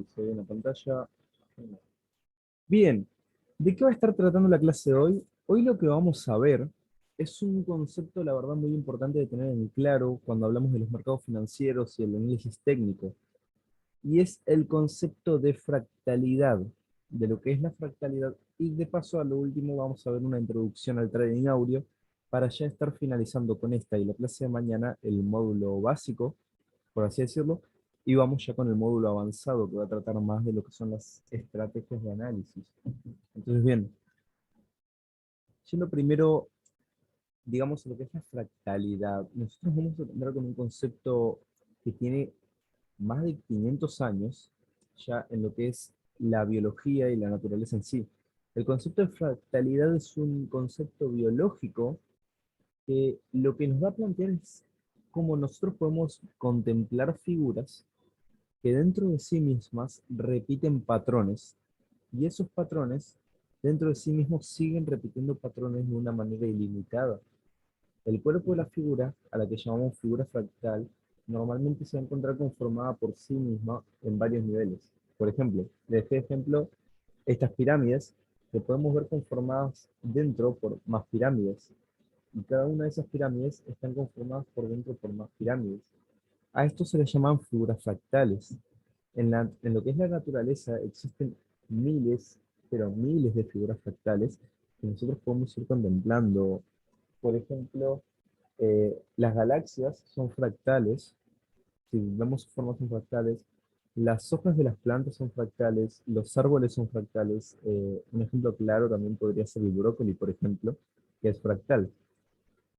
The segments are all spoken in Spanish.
se ve en la pantalla. Bien, ¿de qué va a estar tratando la clase de hoy? Hoy lo que vamos a ver es un concepto, la verdad, muy importante de tener en claro cuando hablamos de los mercados financieros y el análisis técnico, y es el concepto de fractalidad, de lo que es la fractalidad, y de paso a lo último vamos a ver una introducción al trading áureo para ya estar finalizando con esta y la clase de mañana el módulo básico, por así decirlo, y vamos ya con el módulo avanzado que va a tratar más de lo que son las estrategias de análisis. Entonces, bien, siendo primero, digamos, lo que es la fractalidad, nosotros vamos a entrar con un concepto que tiene más de 500 años ya en lo que es la biología y la naturaleza en sí. El concepto de fractalidad es un concepto biológico que lo que nos va a plantear es cómo nosotros podemos contemplar figuras que dentro de sí mismas repiten patrones, y esos patrones dentro de sí mismos siguen repitiendo patrones de una manera ilimitada. El cuerpo de la figura, a la que llamamos figura fractal, normalmente se va a encontrar conformada por sí misma en varios niveles. Por ejemplo, les dejé ejemplo estas pirámides que podemos ver conformadas dentro por más pirámides, y cada una de esas pirámides están conformadas por dentro por más pirámides. A esto se les llaman figuras fractales. En lo que es la naturaleza existen miles, pero miles de figuras fractales que nosotros podemos ir contemplando. Por ejemplo, las galaxias son fractales. Si vemos su forma son fractales. Las hojas de las plantas son fractales. Los árboles son fractales. Un ejemplo claro también podría ser el brócoli, por ejemplo, que es fractal.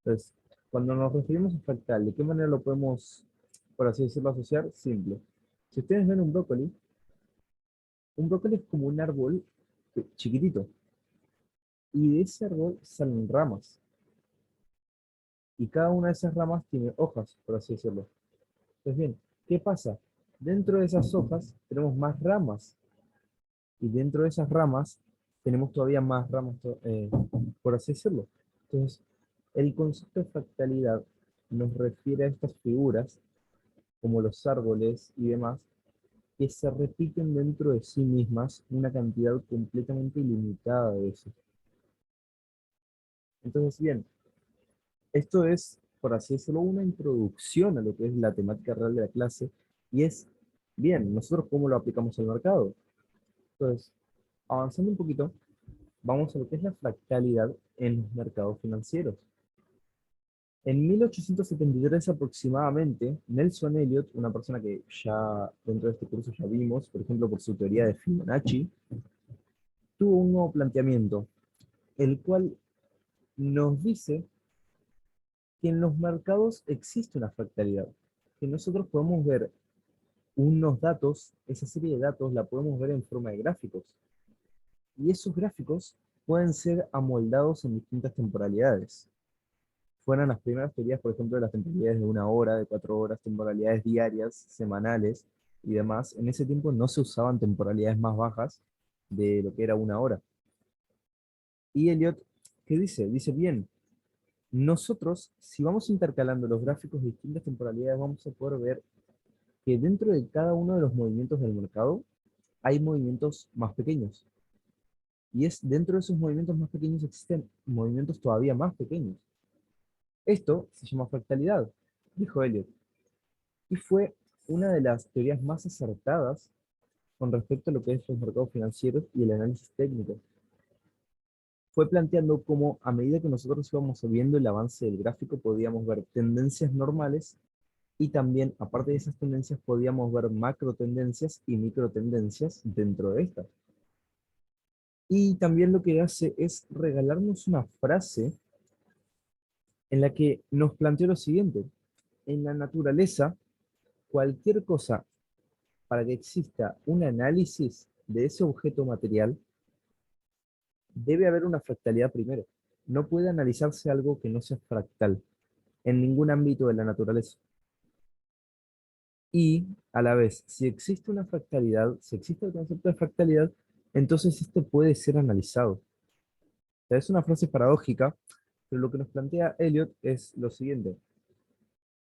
Entonces, cuando nos referimos a fractal, ¿de qué manera lo podemos, por así decirlo, asociar? Simple. Si ustedes ven un brócoli es como un árbol chiquitito, y de ese árbol salen ramas, y cada una de esas ramas tiene hojas, por así decirlo. Entonces, bien, ¿qué pasa? Dentro de esas hojas tenemos más ramas, y dentro de esas ramas tenemos todavía más ramas, por así decirlo. Entonces, el concepto de fractalidad nos refiere a estas figuras, como los árboles y demás, que se repiten dentro de sí mismas una cantidad completamente ilimitada de veces. Entonces, bien, esto es, por así decirlo, una introducción a lo que es la temática real de la clase, y es, bien, nosotros cómo lo aplicamos al mercado. Entonces, avanzando un poquito, vamos a lo que es la fractalidad en los mercados financieros. En 1873 aproximadamente, Nelson Elliot, una persona que ya dentro de este curso ya vimos, por ejemplo, por su teoría de Fibonacci, tuvo un nuevo planteamiento, el cual nos dice que en los mercados existe una fractalidad, que nosotros podemos ver unos datos, esa serie de datos la podemos ver en forma de gráficos, y esos gráficos pueden ser amoldados en distintas temporalidades. Fueron las primeras teorías, por ejemplo, de las temporalidades de 1 hora, de 4 horas, temporalidades diarias, semanales y demás. En ese tiempo no se usaban temporalidades más bajas de lo que era 1 hora. Y Elliot, ¿qué dice? Dice, bien, nosotros, si vamos intercalando los gráficos de distintas temporalidades, vamos a poder ver que dentro de cada uno de los movimientos del mercado hay movimientos más pequeños. Y es dentro de esos movimientos más pequeños existen movimientos todavía más pequeños. Esto se llama fractalidad, dijo Elliot. Y fue una de las teorías más acertadas con respecto a lo que es los mercados financieros y el análisis técnico. Fue planteando cómo a medida que nosotros íbamos viendo el avance del gráfico podíamos ver tendencias normales, y también, aparte de esas tendencias, podíamos ver macro tendencias y micro tendencias dentro de estas. Y también lo que hace es regalarnos una frase en la que nos planteó lo siguiente: en la naturaleza, cualquier cosa para que exista un análisis de ese objeto material, debe haber una fractalidad primero. No puede analizarse algo que no sea fractal en ningún ámbito de la naturaleza. Y a la vez, si existe una fractalidad, si existe el concepto de fractalidad, entonces esto puede ser analizado. O sea, es una frase paradójica, pero lo que nos plantea Elliot es lo siguiente: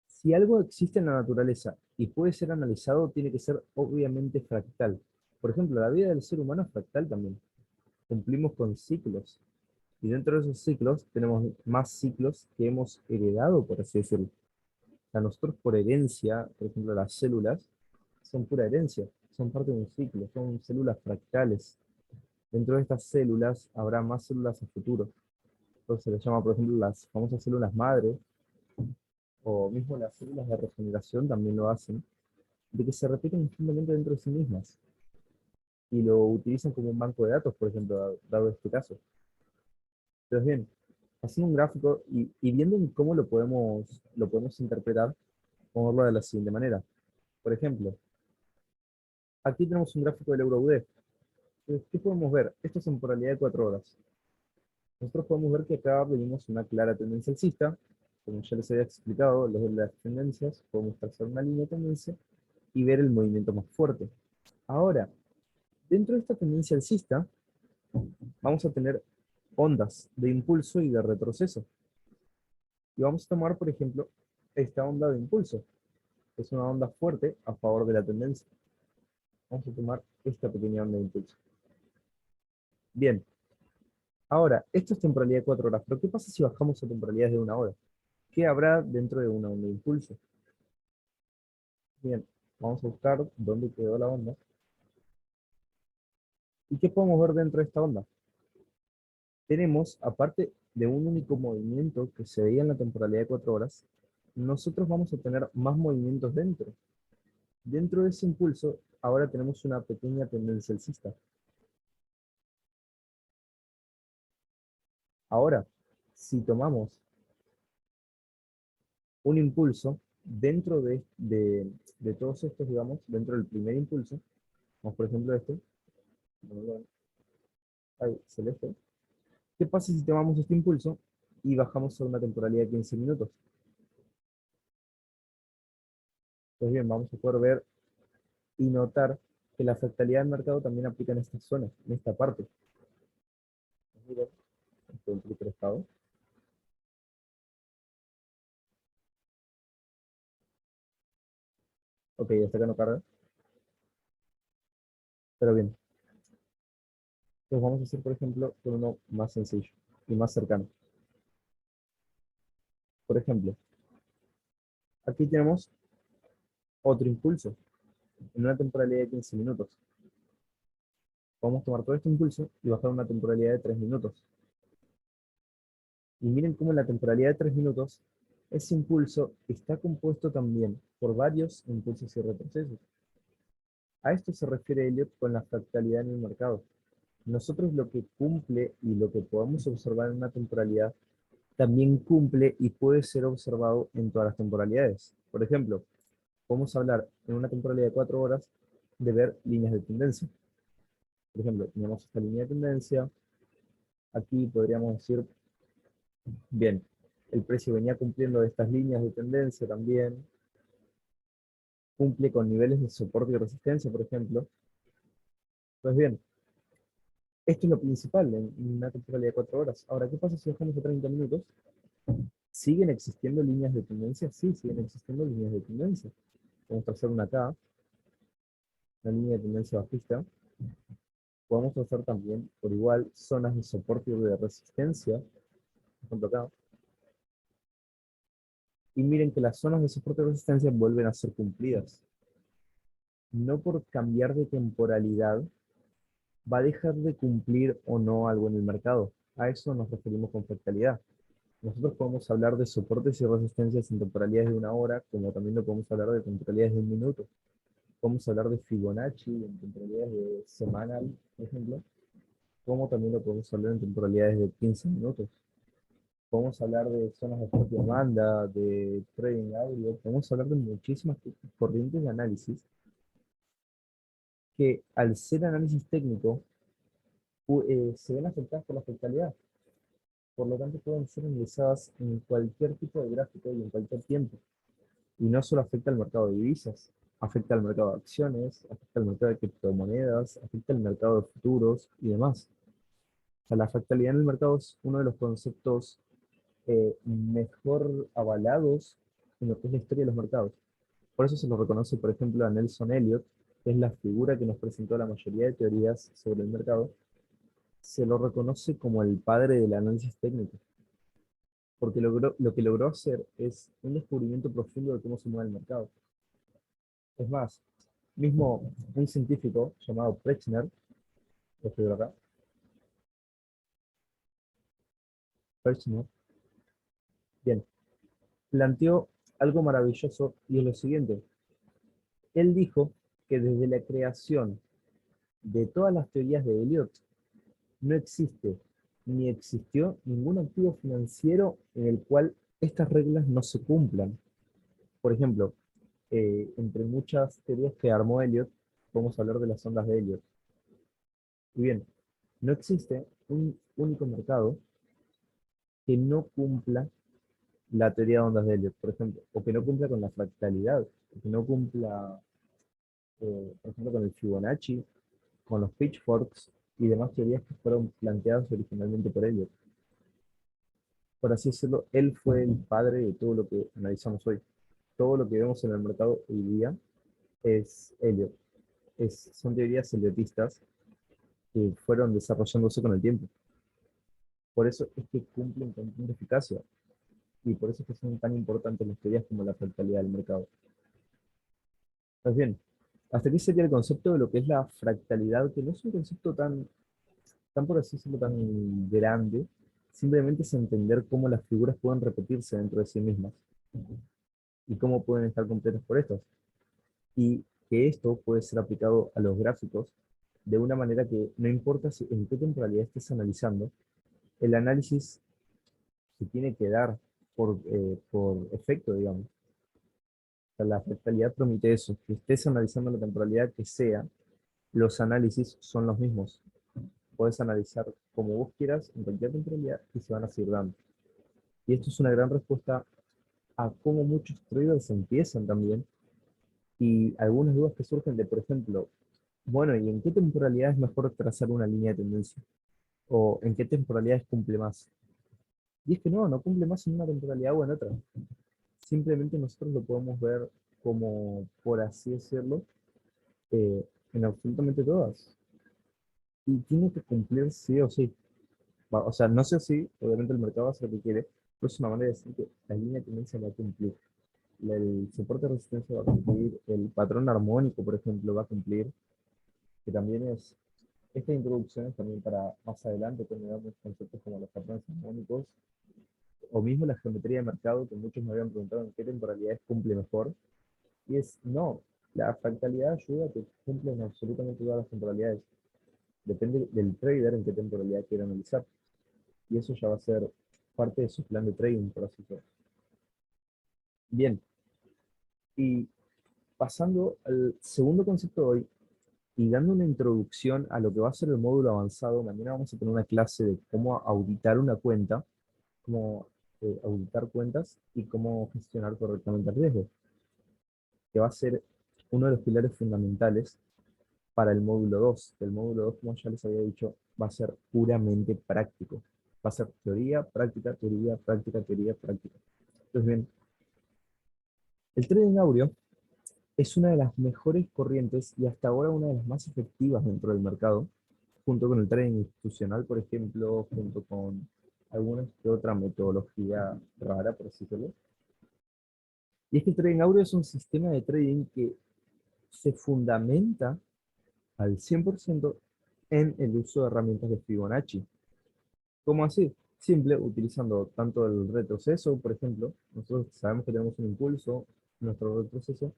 si algo existe en la naturaleza y puede ser analizado, tiene que ser obviamente fractal. Por ejemplo, la vida del ser humano es fractal también. Cumplimos con ciclos. Y dentro de esos ciclos tenemos más ciclos que hemos heredado, por así decirlo. O sea, nosotros por herencia, por ejemplo, las células son pura herencia, son parte de un ciclo, son células fractales. Dentro de estas células habrá más células a futuro. Entonces se les llama, por ejemplo, las famosas células madre, o mismo las células de regeneración también lo hacen, de que se repiten infinitamente dentro de sí mismas. Y lo utilizan como un banco de datos, por ejemplo, dado este caso. Entonces, bien, haciendo un gráfico y viendo en cómo lo podemos interpretar, vamos a verlo de la siguiente manera. Por ejemplo, aquí tenemos un gráfico del euro-UD. ¿Qué podemos ver? Esto es temporalidad de 4 horas. Nosotros podemos ver que acá venimos una clara tendencia alcista. Como ya les había explicado, los de las tendencias, podemos trazar una línea de tendencia y ver el movimiento más fuerte. Ahora, dentro de esta tendencia alcista, vamos a tener ondas de impulso y de retroceso. Y vamos a tomar, por ejemplo, esta onda de impulso. Es una onda fuerte a favor de la tendencia. Vamos a tomar esta pequeña onda de impulso. Bien, ahora, esto es temporalidad de 4 horas, pero ¿qué pasa si bajamos a temporalidades de 1 hora? ¿Qué habrá dentro de una onda de impulso? Bien, vamos a buscar dónde quedó la onda. ¿Y qué podemos ver dentro de esta onda? Tenemos, aparte de un único movimiento que se veía en la temporalidad de 4 horas, nosotros vamos a tener más movimientos dentro. Dentro de ese impulso, ahora tenemos una pequeña tendencia alcista. Ahora, si tomamos un impulso dentro de todos estos, digamos, dentro del primer impulso, vamos por ejemplo este, ahí, celeste, ¿qué pasa si tomamos este impulso y bajamos a una temporalidad de 15 minutos? Pues bien, vamos a poder ver y notar que la fractalidad del mercado también aplica en esta zona, en esta parte. Miren, esto es el prestado. Ok, hasta acá no carga, pero bien. Entonces vamos a hacer, por ejemplo, con uno más sencillo y más cercano. Por ejemplo, aquí tenemos otro impulso en una temporalidad de 15 minutos. Vamos a tomar todo este impulso y bajar una temporalidad de 3 minutos. Y miren cómo en la temporalidad de 3 minutos, ese impulso está compuesto también por varios impulsos y retrocesos. A esto se refiere Elliot con la fractalidad en el mercado. Nosotros lo que cumple y lo que podemos observar en una temporalidad también cumple y puede ser observado en todas las temporalidades. Por ejemplo, podemos hablar en una temporalidad de 4 horas de ver líneas de tendencia. Por ejemplo, tenemos esta línea de tendencia. Aquí podríamos decir, bien, el precio venía cumpliendo estas líneas de tendencia también. Cumple con niveles de soporte y resistencia, por ejemplo. Pues bien, esto es lo principal en una temporalidad de 4 horas. Ahora, ¿qué pasa si bajamos a 30 minutos? ¿Siguen existiendo líneas de tendencia? Sí, siguen existiendo líneas de tendencia. Vamos a trazar una acá, una línea de tendencia bajista. Podemos trazar también, por igual, zonas de soporte y de resistencia, por ejemplo acá. Y miren que las zonas de soporte y resistencia vuelven a ser cumplidas. No por cambiar de temporalidad va a dejar de cumplir o no algo en el mercado. A eso nos referimos con fractalidad. Nosotros podemos hablar de soportes y resistencias en temporalidades de 1 hora, como también lo podemos hablar de temporalidades de 1 minuto. Podemos hablar de Fibonacci en temporalidades de semanal, por ejemplo, como también lo podemos hablar en temporalidades de 15 minutos. Podemos hablar de zonas de fuerte demanda, de trading audio, podemos hablar de muchísimas corrientes de análisis que al ser análisis técnico se ven afectadas por la fractalidad. Por lo tanto, pueden ser analizadas en cualquier tipo de gráfico y en cualquier tiempo. Y no solo afecta al mercado de divisas, afecta al mercado de acciones, afecta al mercado de criptomonedas, afecta al mercado de futuros y demás. O sea, la fractalidad en el mercado es uno de los conceptos mejor avalados en lo que es la historia de los mercados. Por eso se lo reconoce, por ejemplo, a Nelson Elliot, que es la figura que nos presentó la mayoría de teorías sobre el mercado, se lo reconoce como el padre del análisis técnico, porque lo que logró hacer es un descubrimiento profundo de cómo se mueve el mercado. Es más, mismo un científico llamado Prechner, lo escribo acá, Prechner, bien, planteó algo maravilloso y es lo siguiente. Él dijo que desde la creación de todas las teorías de Elliot no existe ni existió ningún activo financiero en el cual estas reglas no se cumplan. Por ejemplo, entre muchas teorías que armó Elliot, podemos hablar de las ondas de Elliot. Y bien, no existe un único mercado que no cumpla la teoría de ondas de Elliot, por ejemplo, o que no cumpla con la fractalidad, o que no cumpla, por ejemplo, con el Fibonacci, con los pitchforks y demás teorías que fueron planteadas originalmente por Elliot. Por así decirlo, él fue el padre de todo lo que analizamos hoy. Todo lo que vemos en el mercado hoy día es Elliot. Son teorías eliotistas que fueron desarrollándose con el tiempo. Por eso es que cumplen con tanta eficacia y por eso es que son tan importantes las teorías como la fractalidad del mercado. Pues bien, hasta aquí sería el concepto de lo que es la fractalidad, que no es un concepto tan por así decirlo, tan grande, simplemente es entender cómo las figuras pueden repetirse dentro de sí mismas y cómo pueden estar completas por estas. Y que esto puede ser aplicado a los gráficos de una manera que no importa en qué temporalidad estés analizando, el análisis se tiene que dar por efecto, digamos. O sea, la fractalidad permite eso, que estés analizando la temporalidad que sea, los análisis son los mismos. Puedes analizar como vos quieras en cualquier temporalidad y se van a seguir dando. Y esto es una gran respuesta a cómo muchos traders empiezan también y algunas dudas que surgen de, por ejemplo, bueno, ¿y en qué temporalidad es mejor trazar una línea de tendencia? ¿O en qué temporalidades cumple más? Y es que no cumple más en una temporalidad o en otra. Simplemente nosotros lo podemos ver como, por así decirlo, eh, en absolutamente todas. Y tiene que cumplir sí o sí. O sea, no sé si, obviamente el mercado va a hacer lo que quiere, pero es una manera de decir que la línea de tendencia va a cumplir. El soporte de resistencia va a cumplir, el patrón armónico, por ejemplo, va a cumplir, que también es, esta introducción es también para más adelante, cuando veamos conceptos como los patrones armónicos, o mismo la geometría de mercado, que muchos me habían preguntado en qué temporalidades cumple mejor, y es, no, la fractalidad ayuda a que cumpla en absolutamente todas las temporalidades. Depende del trader en qué temporalidad quiera analizar, y eso ya va a ser parte de su plan de trading, por así decirlo. Bien, y pasando al segundo concepto de hoy, y dando una introducción a lo que va a ser el módulo avanzado, mañana vamos a tener una clase de cómo auditar una cuenta, cómo auditar cuentas y cómo gestionar correctamente el riesgo, que va a ser uno de los pilares fundamentales para el módulo 2. El módulo 2, como ya les había dicho, va a ser puramente práctico. Va a ser teoría, práctica, teoría, práctica, teoría, práctica. Entonces, bien, el trading áureo es una de las mejores corrientes y hasta ahora una de las más efectivas dentro del mercado, junto con el trading institucional, por ejemplo, junto con alguna que otra metodología rara, por así decirlo. Y es que el trading áureo es un sistema de trading que se fundamenta al 100% en el uso de herramientas de Fibonacci. ¿Cómo así? Simple, utilizando tanto el retroceso, por ejemplo, nosotros sabemos que tenemos un impulso, nuestro retroceso,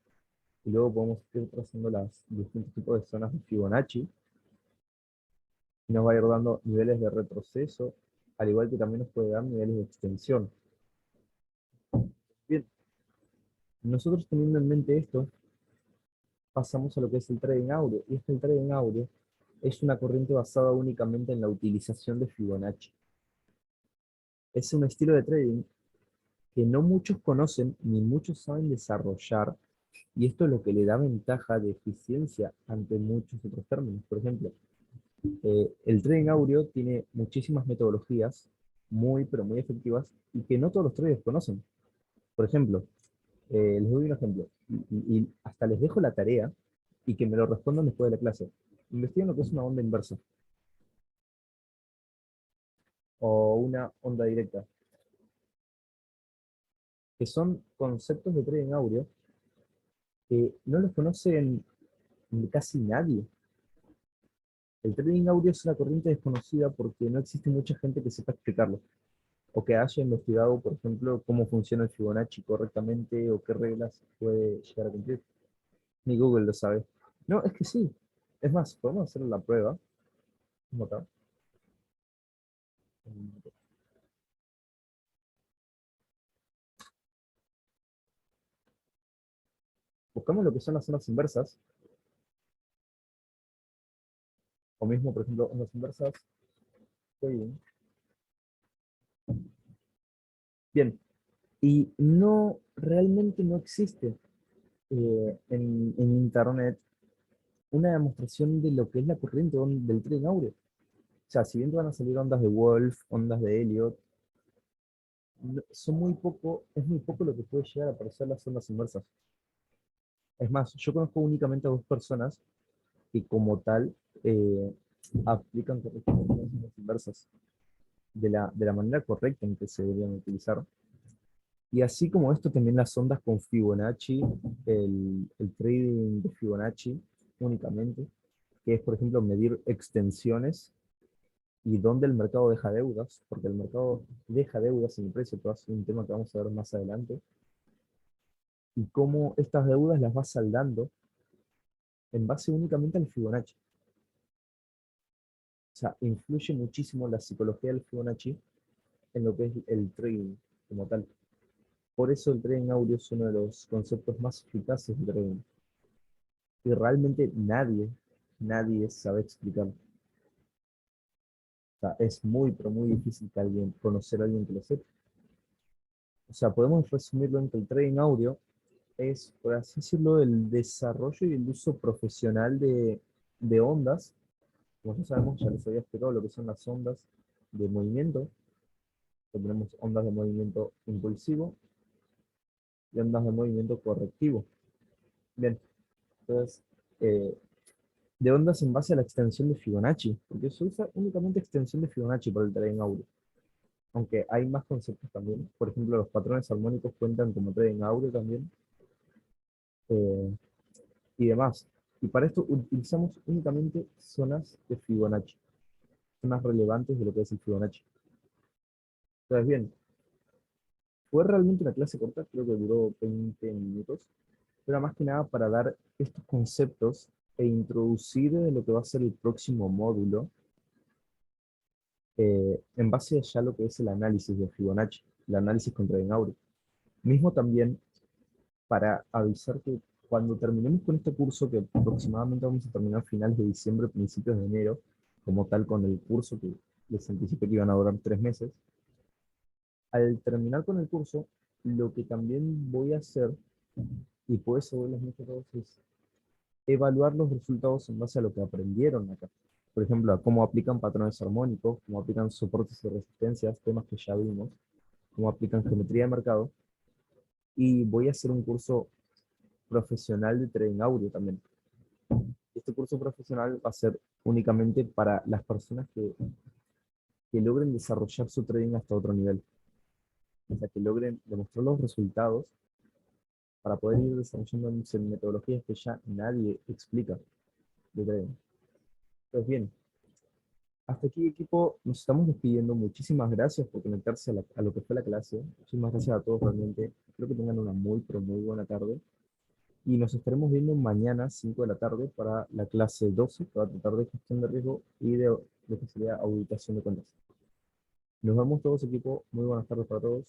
y luego podemos ir trazando los distintos tipos de zonas de Fibonacci, y nos va a ir dando niveles de retroceso, al igual que también nos puede dar niveles de extensión. Bien, nosotros teniendo en mente esto, pasamos a lo que es el trading áureo, y es que el trading áureo es una corriente basada únicamente en la utilización de Fibonacci. Es un estilo de trading que no muchos conocen ni muchos saben desarrollar, y esto es lo que le da ventaja de eficiencia ante muchos otros términos. Por ejemplo, el trading áureo tiene muchísimas metodologías muy, pero muy efectivas y que no todos los traders conocen. Por ejemplo, les doy un ejemplo. y hasta les dejo la tarea y que me lo respondan después de la clase. Investiguen lo que es una onda inversa o una onda directa, que son conceptos de trading áureo que no los conocen casi nadie. El trading áureo es una corriente desconocida porque no existe mucha gente que sepa explicarlo o que haya investigado, por ejemplo, cómo funciona el Fibonacci correctamente o qué reglas puede llegar a cumplir. Ni Google lo sabe. No, es que sí. Es más, podemos hacer la prueba. Vamos acá. Buscamos lo que son las zonas inversas, o mismo, por ejemplo, ondas inversas. Trading. Bien, y no, realmente no existe en Internet una demostración de lo que es la corriente del tren áureo. O sea, si bien te van a salir ondas de Wolf, ondas de Elliot, son muy poco, es muy poco lo que puede llegar a aparecer las ondas inversas. Es más, yo conozco únicamente a dos personas que como tal eh, aplican correctamente las ondas inversas de la manera correcta en que se deberían utilizar. Y así como esto, también las ondas con Fibonacci, el trading de Fibonacci únicamente, que es, por ejemplo, medir extensiones y dónde el mercado deja deudas, porque el mercado deja deudas en el precio, que va a ser un tema que vamos a ver más adelante, y cómo estas deudas las va saldando en base únicamente al Fibonacci. O sea, influye muchísimo la psicología del Fibonacci en lo que es el trading como tal. Por eso el trading áureo es uno de los conceptos más eficaces del trading. Y realmente nadie sabe explicarlo. O sea, es muy, pero muy difícil que alguien, conocer a alguien que lo sepa. O sea, podemos resumirlo en que el trading áureo es, por así decirlo, el desarrollo y el uso profesional de ondas. Como ya sabemos, ya les había explicado lo que son las ondas de movimiento. Tenemos ondas de movimiento impulsivo y ondas de movimiento correctivo. Bien, entonces, eh, de ondas en base a la extensión de Fibonacci, porque se usa únicamente extensión de Fibonacci para el trading áureo. Aunque hay más conceptos también. Por ejemplo, los patrones armónicos cuentan como trading áureo también. eh, y demás. Y para esto utilizamos únicamente zonas de Fibonacci, zonas relevantes de lo que es el Fibonacci. Entonces, bien, fue realmente una clase corta, creo que duró 20 minutos, pero más que nada para dar estos conceptos e introducir lo que va a ser el próximo módulo en base a ya lo que es el análisis de Fibonacci, el análisis con Trading Audio. Mismo también para avisar que cuando terminemos con este curso, que aproximadamente vamos a terminar a finales de diciembre, principios de enero, como tal con el curso que les anticipé que iban a durar 3 meses, al terminar con el curso, lo que también voy a hacer, y por eso voy a los métodos, es evaluar los resultados en base a lo que aprendieron acá. Por ejemplo, a cómo aplican patrones armónicos, cómo aplican soportes y resistencias, temas que ya vimos, cómo aplican geometría de mercado, y voy a hacer un curso profesional de trading audio también. Este curso profesional va a ser únicamente para las personas que logren desarrollar su trading hasta otro nivel. O sea, que logren demostrar los resultados para poder ir desarrollando metodologías que ya nadie explica de trading. Pues bien, hasta aquí equipo, nos estamos despidiendo. Muchísimas gracias por conectarse a lo que fue la clase. Muchísimas gracias a todos realmente. Espero que tengan una muy, pero muy buena tarde. Y nos estaremos viendo mañana, 5 de la tarde, para la clase 12, que va a tratar de gestión de riesgo y de lo que sería auditación de cuentas. Nos vemos todos, equipo. Muy buenas tardes para todos.